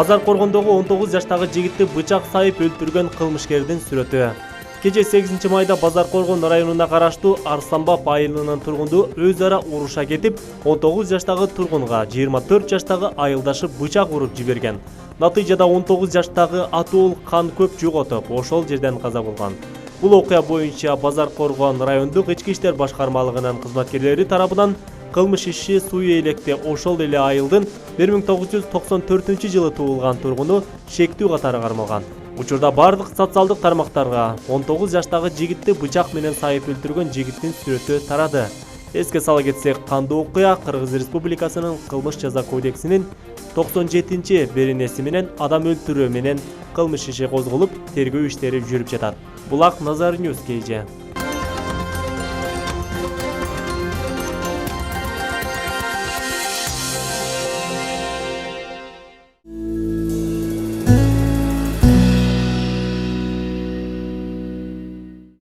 Базар Коргондогу 19 жаштагы жигитти бычак сайып өлтүргөн кылмышкердин сүрөтү. Кече 8 майда Базар Коргон районуна караштуу Арсанбап айылынын тургунду өз ара уруша кетип, 19 жаштагы тургунга 24 жаштагы айылдашы бычак уруп жиберген. Натыйжада 19 жаштагы Атуул кан көп жоготуп, ошол жерден каза болгон. Бул окуя боюнча Базар Коргон райондук ички иштер башкармалыгынын кызматкерлери тарабынан кылмыш иши суу электе ошол эле айылдын 1994-жылы туулган тургуну шектүү катары кармалган. Учурда бардык социалдык тармактарга 19 жаштагы жигитти бычак менен сайып өлтүргөн жигиттин сүрөтү тарады. Эске сала кетсек, кандуу окуя Кыргыз Республикасынын кылмыш жаза кодексинин 97-беренеси менен адам өлтүрүү менен кылмыш иши козголуп, тергөө иштери жүрүп жатат. Булак Назар Ньюс KG.